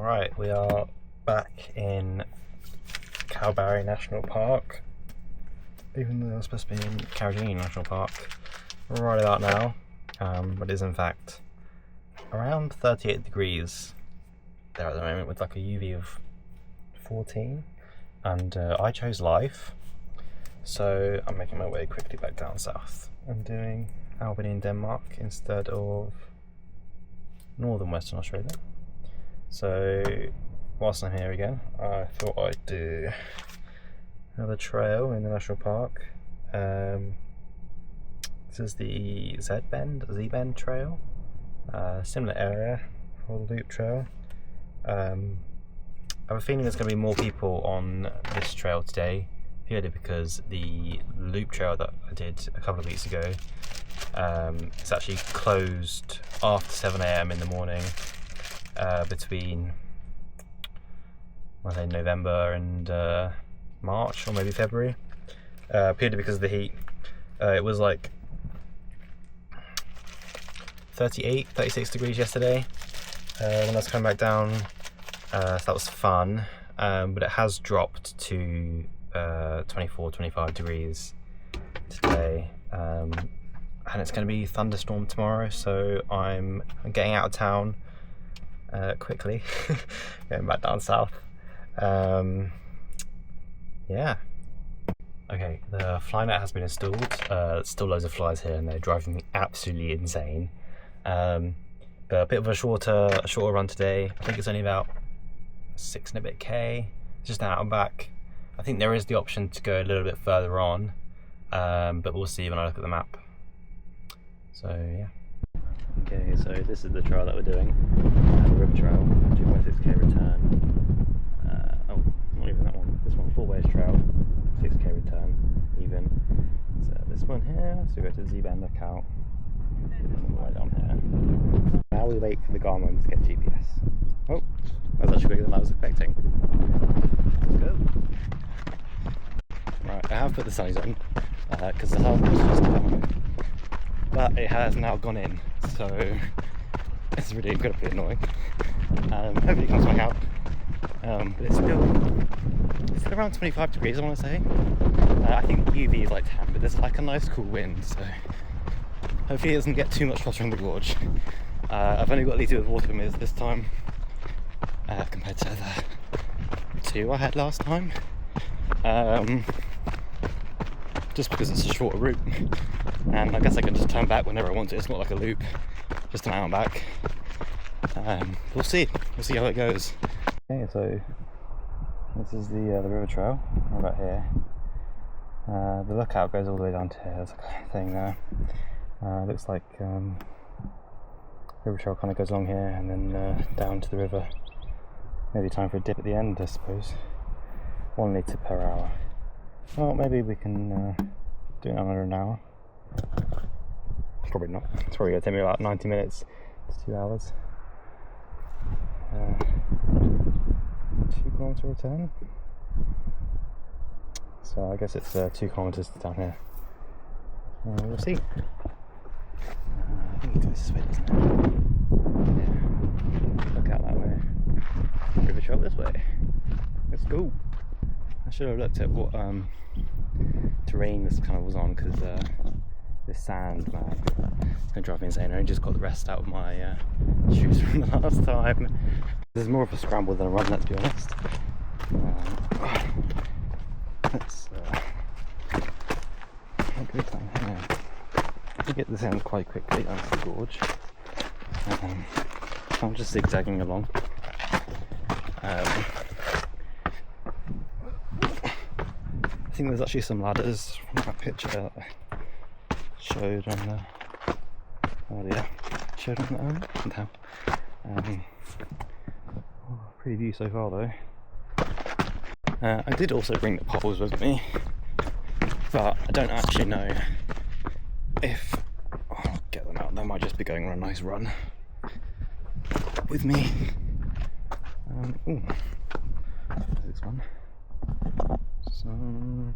Alright, we are back in Kalbarri National Park, even though it's supposed to be in Kalbarri National Park right about now, but it is in fact around 38 degrees there at the moment with like a UV of 14, and I chose life, so I'm making my way quickly back down south and doing Albany in Denmark instead of northern Western Australia. So whilst I'm here again, I thought I'd do another trail in the national park. This is the Z-Bend trail, similar area for the loop trail. I have a feeling there's going to be more people on this trail today, purely because the loop trail that I did a couple of weeks ago it's actually closed after 7 AM in the morning between November and March, or maybe February, purely because of the heat. It was like 38, 36 degrees yesterday when I was coming back down, so that was fun, but it has dropped to 24, 25 degrees today, and it's going to be thunderstorm tomorrow, so I'm getting out of town quickly, going back down south. Yeah. Okay, the fly net has been installed. Still loads of flies here and they're driving me absolutely insane. But a bit of a shorter run today. I think it's only about 6 and a bit K, just out and back. I think there is the option to go a little bit further on, but we'll see when I look at the map. So yeah. Okay, so this is the trail that we're doing, the river trail, 2.6k return. Oh, not even that one. This one, 4-ways trail, 6k return, even. So this one here, so we go to Z-Bend lookout, right down here. Now we wait for the Garmin to get GPS. Oh, that's actually quicker than I was expecting. Let's go. Right, I have put the sunnies on, because the hub was just on, but it has now gone in, so it's really incredibly annoying. Hopefully it comes back out, but it's still around 25 degrees, I want to say. I think UV is like 10, but there's like a nice cool wind, so hopefully it doesn't get too much hotter in the gorge. I've only got these with water mirrors this time, compared to the 2 I had last time, just because it's a shorter route, and I guess I can just turn back whenever I want to. It's not like a loop, just an out and back. We'll see how it goes. Okay, so this is the river trail right about here. The lookout goes all the way down to here. There's a thing there. Looks like river trail kind of goes along here and then down to the river. Maybe time for a dip at the end, I suppose. 1 litre per hour. Well, maybe we can do it under an hour. Probably not. It's probably going to take me about 90 minutes to 2 hours. 2 kilometre return. So I guess it's 2 kilometres down here. We'll see. I think it goes this way, doesn't it? Yeah. Look out that way. River trail this way. Let's go. I should have looked at what terrain this kind of was on, because this sand, man, it's going to drive me insane. I only just got the rest out of my shoes from the last time. This is more of a scramble than a run, let's be honest. Let's go down here. I can get this end quite quickly down to the gorge. I'm just zigzagging along. I think there's actually some ladders from that picture that I showed on the pretty view so far though. I did also bring the poles with me, but I don't actually know if I'll get them out. They might just be going on a nice run with me. This one. So I'll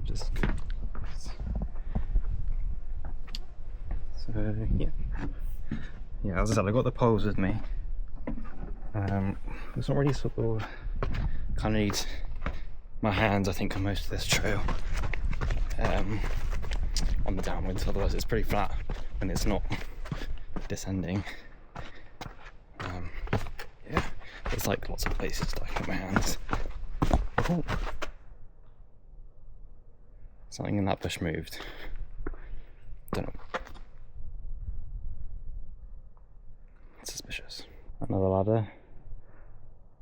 just yeah, as I said, I got the poles with me. It's not really sort of, kind of need my hands I think on most of this trail on the downwards, otherwise it's pretty flat when it's not descending. Yeah, there's like lots of places that I can put my hands. Oh. Something in that bush moved. Don't know. Suspicious. Another ladder,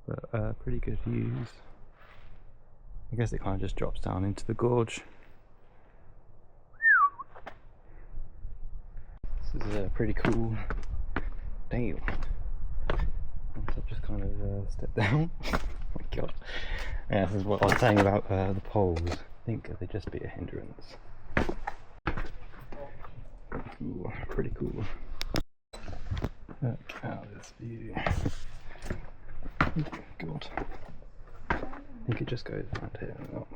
but pretty good views. I guess it kind of just drops down into the gorge. This is a pretty cool day. I've just kind of stepped down. Oh my god. Yeah, this is what I was saying about the poles. I think they just be a hindrance. Ooh, pretty cool. Look at this view. Oh god. I think it just goes around here and up.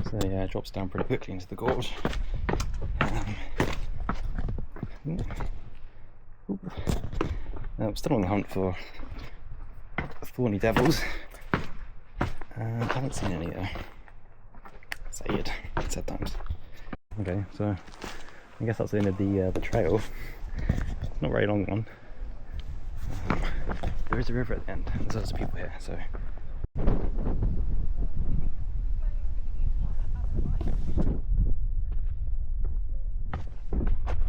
So yeah, it drops down pretty quickly into the gorge. I'm still on the hunt for thorny devils. I haven't seen any though. Said times. Okay, so I guess that's the end of the trail. Not a very long one. There is a river at the end. There's lots of people here, so.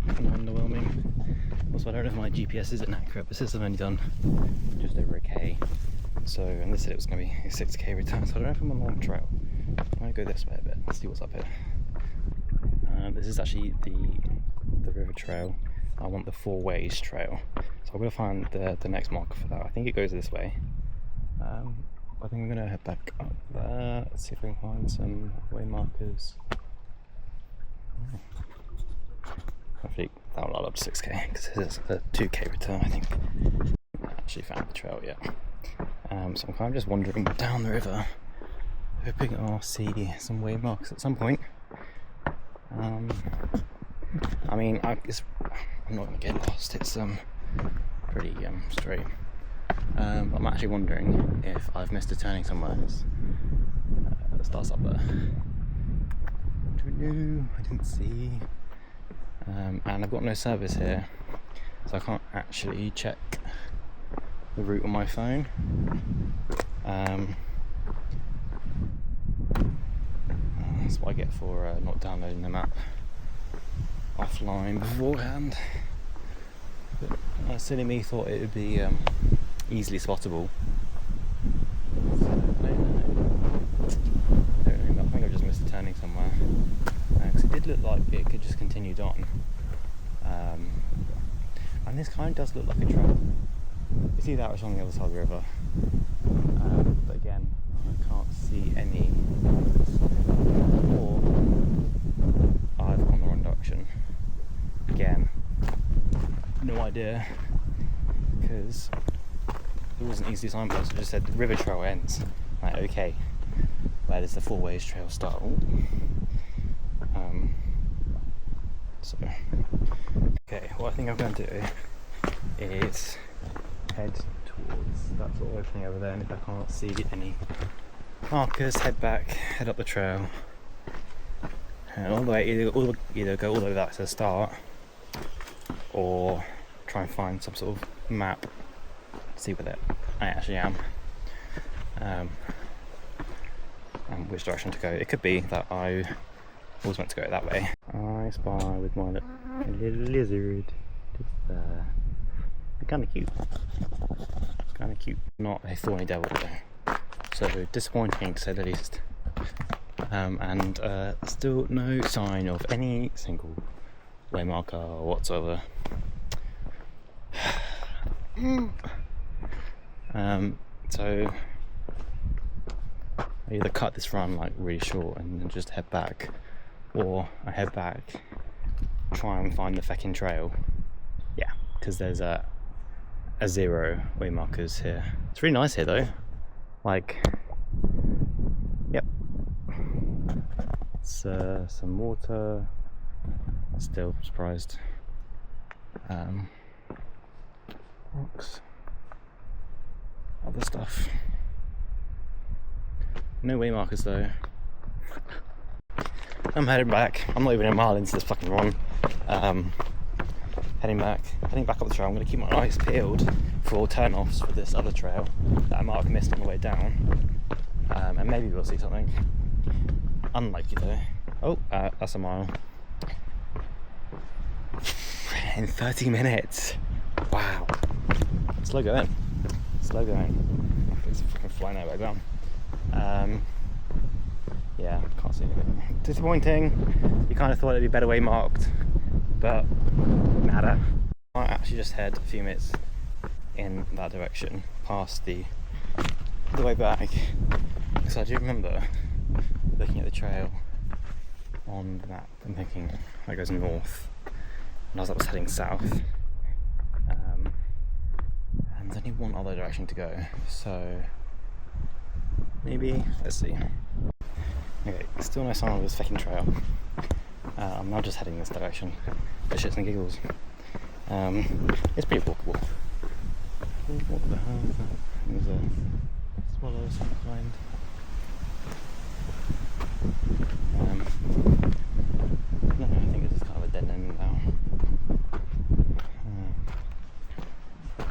Underwhelming. Also, I don't know if my GPS is inaccurate, but since I've only done just over a K, so, and this said it was going to be a 6K return, so I don't know if I'm on a long trail. I'm going to go this way a bit, let's see what's up here. This is actually the river trail. I want the 4 ways trail, so I'm going to find the next marker for that. I think it goes this way. I think I'm going to head back up there, let's see if I can find some way markers. Hopefully that will add up to 6K, because this is a 2K return, I think. I actually found the trail yet. So I'm kind of just wandering down the river, hoping I'll see some way marks at some point. I mean, I'm not going to get lost, it's pretty straight. I'm actually wondering if I've missed a turning somewhere. It starts up there. I don't know, I didn't see. And I've got no service here, so I can't actually check the route on my phone. That's what I get for not downloading the map offline beforehand. But silly me thought it would be easily spottable. So, I don't know, I think I've just missed a turning somewhere. Because it did look like it could just continued on. And this kind of does look like a trail. You see that, which is on the other side of the river. But again, I can't see any. Or I've gone the wrong direction. Again, no idea. Because there wasn't easily signposted, it just said the river trail ends. Like, okay, where does the 4 ways trail start? So, okay, what I think I'm going to do is head towards that sort of opening over there, and if I can't see any markers, head back, head up the trail, and all the way, either go all the way back to the start, or try and find some sort of map to see where I actually am, and which direction to go. It could be that I always meant to go that way. I spy with my little lizard just there. They're kind of cute. Kind of cute. Not a thorny devil though. So disappointing to say the least. And still no sign of any single way marker whatsoever. So I either cut this run like really short and then just head back, or I head back, try and find the feckin' trail. Yeah, because there's a 0 way markers here. It's really nice here though. Like, yep. It's some water. Still surprised. Rocks. Other stuff. No way markers though. I'm heading back. I'm not even a mile into this fucking run. Heading back up the trail. I'm going to keep my eyes peeled for turn-offs for this other trail that I might have missed on the way down. And maybe we'll see something. Unlikely though. Oh, that's a mile. In 30 minutes. Wow. Slow going. Slow going. It's fucking flying out back down. Yeah, can't see anything. Disappointing. You kind of thought it'd be better way marked, but nada. I might actually just head a few minutes in that direction, past the way back, because I do remember looking at the trail on the map and thinking that goes north, and as I was heading south, and there's only one other direction to go, so maybe, let's see. Okay, still no sign of this fucking trail. I'm now just heading this direction for shits and giggles. It's pretty walkable. What the hell is that? There's a swallow of some kind. No, I think this is kind of a dead end now.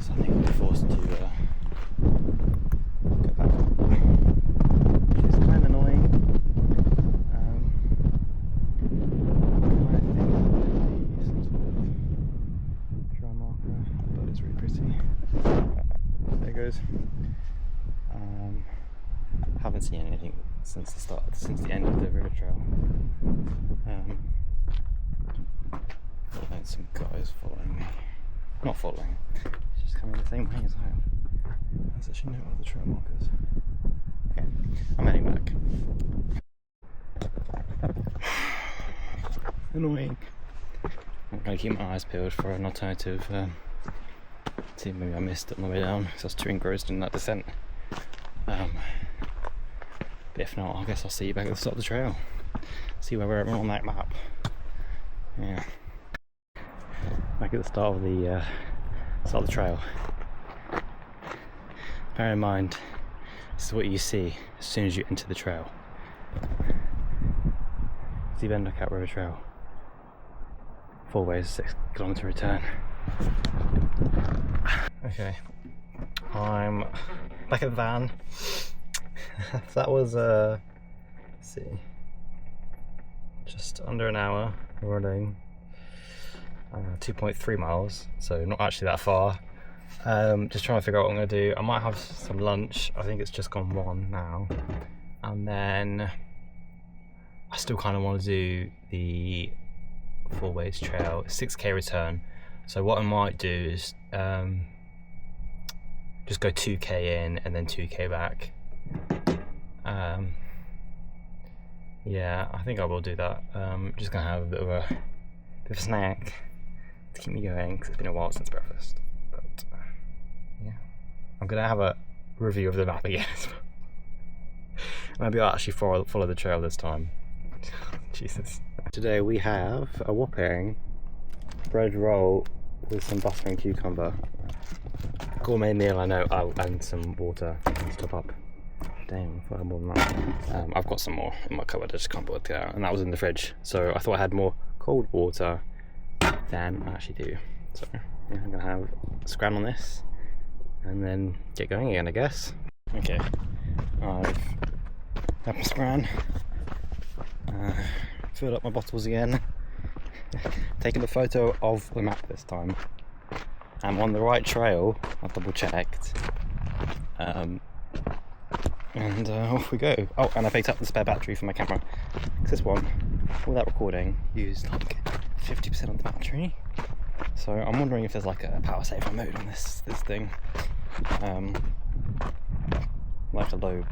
So I think I'll be forced to go back up. Which is kind of annoying. Haven't seen anything since the end of the river trail. Like some guys following me. Not following, it's just coming the same way as I am. There's actually no other trail markers. Okay, I'm heading back. Annoying. I'm going to keep my eyes peeled for an alternative. See, maybe I missed it on the way down because I was too engrossed in that descent. But if not, I guess I'll see you back at the start of the trail. See where we're at on that map. Yeah. Back at the start of the trail. Bear in mind, this is what you see as soon as you enter the trail. See Ben Lookout River Trail. 4 ways, 6 kilometre return. Okay, I'm back at the van. That was let's see, just under an hour running, 2.3 miles, so not actually that far. Just trying to figure out what I'm going to do. I might have some lunch. I think it's just gone 1 now, and then I still kind of want to do the 4 ways trail, 6k return. So what I might do is just go 2k in and then 2k back. Yeah, I think I will do that. Just gonna have a bit of a snack to keep me going because it's been a while since breakfast. But yeah, I'm gonna have a review of the map again. Maybe I'll actually follow the trail this time. Jesus. Today we have a whopping bread roll with some butter and cucumber. Gourmet meal, I know. Oh, and some water to top up. Damn, I thought I had more than that. I've got some more in my cupboard, I just can't put it out, and that was in the fridge. So I thought I had more cold water than I actually do. So yeah, I'm gonna have a scran on this and then get going again, I guess. Okay, I've had my scran, filled up my bottles again, taken a photo of the map this time. I'm on the right trail, I've double checked. And off we go. Oh, and I picked up the spare battery for my camera. This one, without recording, used like 50% of the battery. So I'm wondering if there's like a power saver mode on this thing. Like a low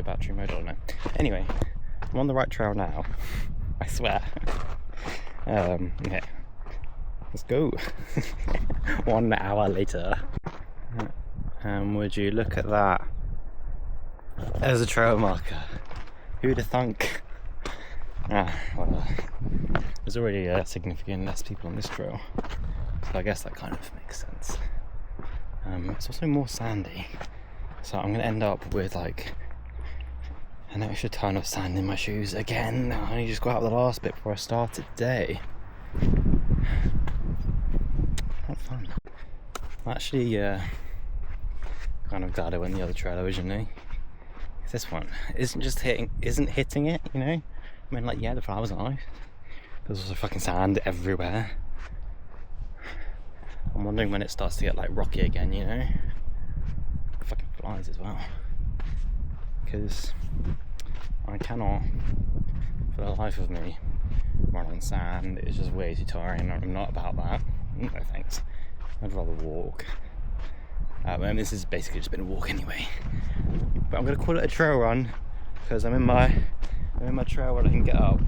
battery mode, I don't know. Anyway, I'm on the right trail now. I swear. Okay. Let's go. 1 hour later. And would you look at that? There's a trail marker. Who'd have thunk? Well, there's already significantly less people on this trail, so I guess that kind of makes sense. It's also more sandy, so I'm gonna end up with like an extra ton of sand in my shoes again. I only just got out the last bit before I started today. Not fun. I'm actually kind of glad I went the other trail originally. This one isn't hitting it, you know? I mean, like, yeah, the flowers are nice. There's also fucking sand everywhere. I'm wondering when it starts to get like rocky again, you know? Fucking flies as well. Because I cannot, for the life of me, run on sand. It's just way too tiring. I'm not about that. No thanks. I'd rather walk. And this has basically just been a walk anyway. But I'm gonna call it a trail run because I'm in my trail where I can get up.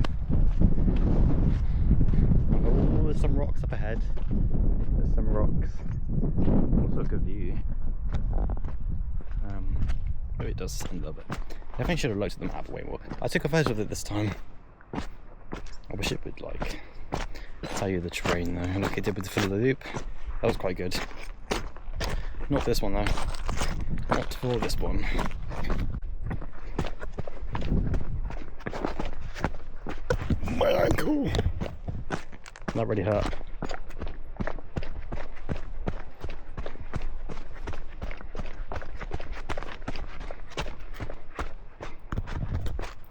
Oh, there's some rocks up ahead. There's some rocks. Also a good view. Oh, it does send a little bit. Definitely should have looked at the map way more. I took a photo of it this time. I wish it would like tell you the terrain though, like it did with the fill of the loop. That was quite good. Not for this one though. Not for this one. My ankle! That really hurt.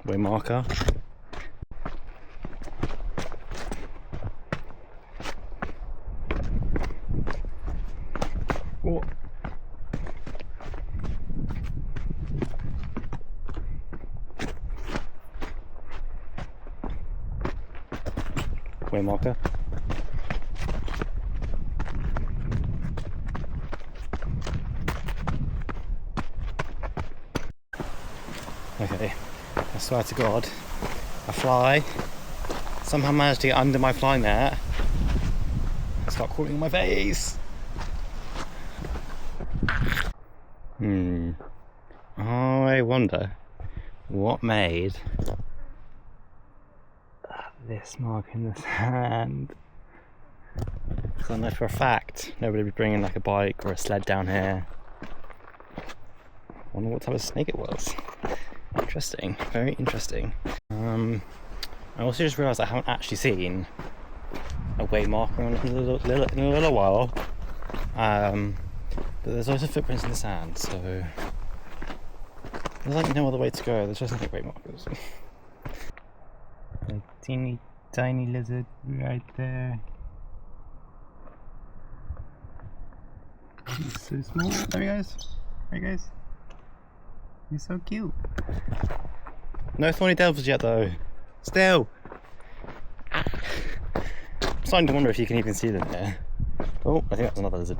Way marker. Oh. Way marker. Okay, I swear to God, a fly somehow managed to get under my fly net and start crawling on my face. I wonder what made this mark in the sand. Because I know for a fact nobody would be bringing like a bike or a sled down here. I wonder what type of snake it was. Interesting, very interesting. I also just realised I haven't actually seen a way marker in a little while. But there's also footprints in the sand, so there's like no other way to go. There's just nothing way markers. A teeny tiny lizard right there. He's so small. There he goes. There he goes. He's so cute. No thorny devils yet though. Still. I'm starting to wonder if you can even see them here. Oh, I think that's another lizard.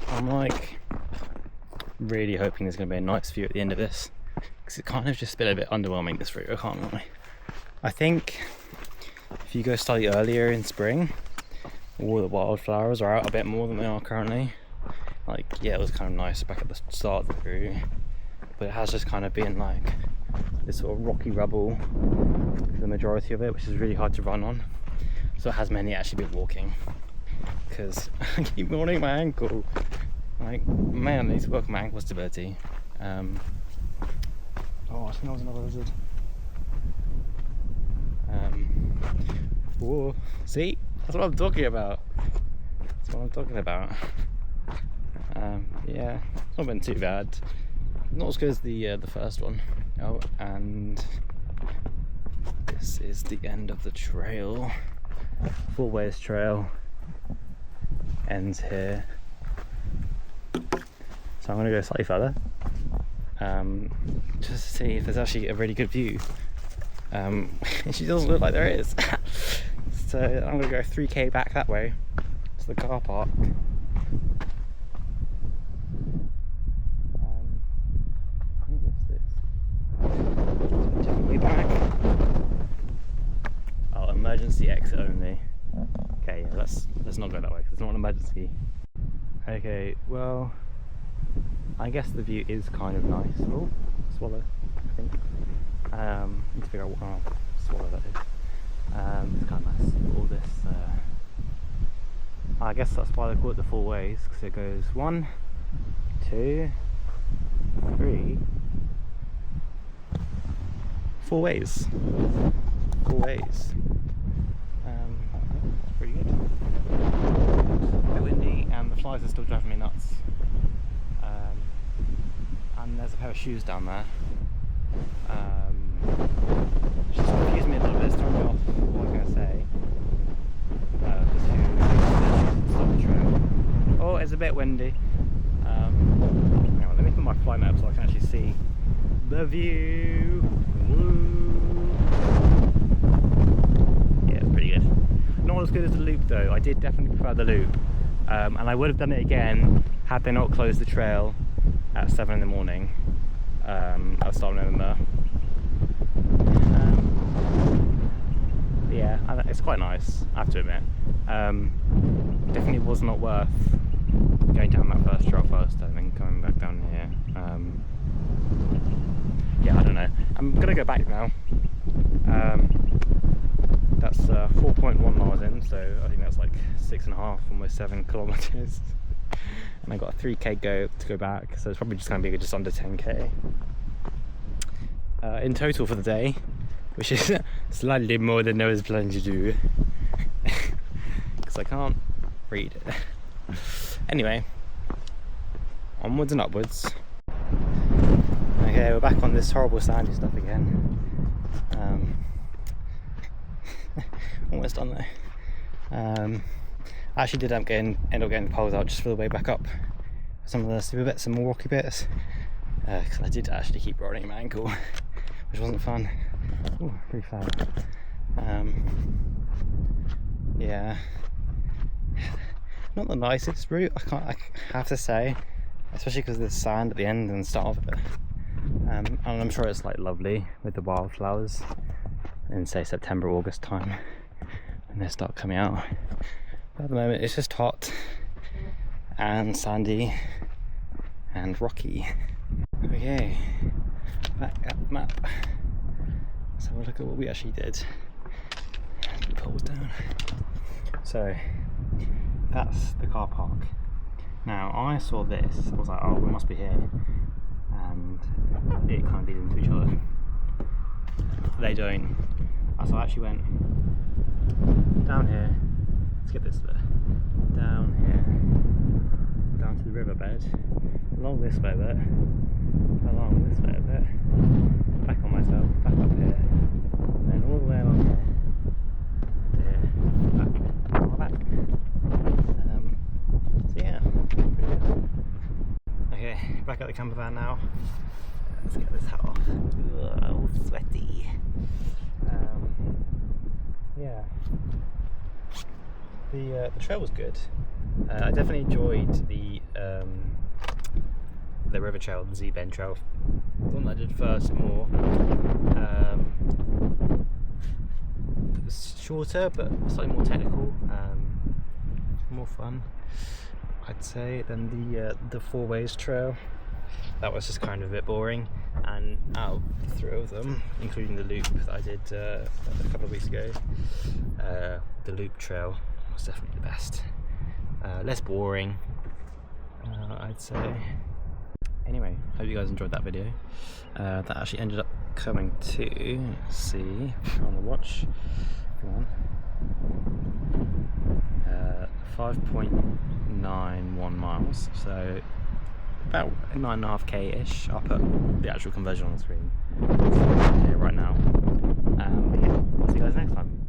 I'm like really hoping there's going to be a nice view at the end of this, because it kind of just been a bit underwhelming this route, I can't lie. I think if you go slightly earlier in spring, all the wildflowers are out a bit more than they are currently. Like, yeah, it was kind of nice back at the start of the route, but it has just kind of been like this sort of rocky rubble for the majority of it, which is really hard to run on. So it has mainly actually been walking, because I keep mourning my ankle. Like, man, I need to work on my ankle stability. Oh, I think that was another lizard. Whoa, see? That's what I'm talking about. That's what I'm talking about. Yeah, it's not been too bad. Not as good as the first one. Oh, and this is the end of the trail. Full ways trail ends here. So I'm going to go slightly further, just to see if there's actually a really good view. She doesn't look like there is. So I'm going to go 3k back that way to the car park. What's this? emergency exit only. Okay, yeah, let's not go that way because it's not an emergency. Okay, well, I guess the view is kind of nice. Oh, swallow, I think. Need to figure out what kind of swallow that is. It's kind of nice. All this. I guess that's why they call it the four ways, because it goes 1, 2, 3, 4 ways. 4 ways. That's pretty good. A bit windy, and the flies are still driving me nuts. And there's a pair of shoes down there. Just confused me a little bit, it's throwing me off what I'm going to say. Oh, it's a bit windy. Hang on, let me put my fly map so I can actually see the view. Woo. Yeah, it's pretty good. Not as good as the loop though. I did definitely prefer the loop, and I would have done it again had they not closed the trail at 7 in the morning at the start of November. Yeah, it's quite nice, I have to admit. Definitely was not worth going down that first trail first and then coming back down here. Yeah, I don't know. I'm gonna go back now. That's 4.1 miles in, so I think that's like 6.5, almost 7 kilometers. And I got a 3k to go back, so it's probably just gonna be just under 10k in total for the day, which is slightly more than I was planning to do because I can't read it. Anyway, onwards and upwards. Okay, we're back on this horrible sandy stuff again. Almost done though. I actually did end up getting the poles out just for the way back up. Some of the steeper bits and more rocky bits. Because I did actually keep rolling my ankle, which wasn't fun. Ooh, pretty flat. Yeah. Not the nicest route, I have to say. Especially because there's sand at the end and the start of it. And I'm sure it's like lovely with the wildflowers in say September, August time when they start coming out. But at the moment it's just hot and sandy and rocky. Okay, back at the map. Let's have a look at what we actually did. Put the poles down. So that's the car park. Now I saw this, I was like, oh, we must be here, and it kind of leads into each other. They don't. So I actually went down here, skip this bit, down here, down to the riverbed, along this way a bit, along this way a bit, back on myself, back up here, and then all the way along here, to here, back, all back. So yeah, pretty good. Okay, back at the camper van now. Let's get this hat off. Oh, sweaty. Yeah. The trail was good. I definitely enjoyed the river trail, the Z-Bend trail. The one that I did first more. It was shorter but slightly more technical, more fun, I'd say, than the 4 ways trail. That was just kind of a bit boring, and out of the 3 of them, including the loop that I did a couple of weeks ago, the loop trail was definitely the best. Less boring, I'd say. Anyway, hope you guys enjoyed that video. That actually ended up coming to, let's see, on the watch, come on, 5.91 miles, so about 9.5k-ish. I'll put the actual conversion on the screen here right now. Yeah, I'll see you guys next time.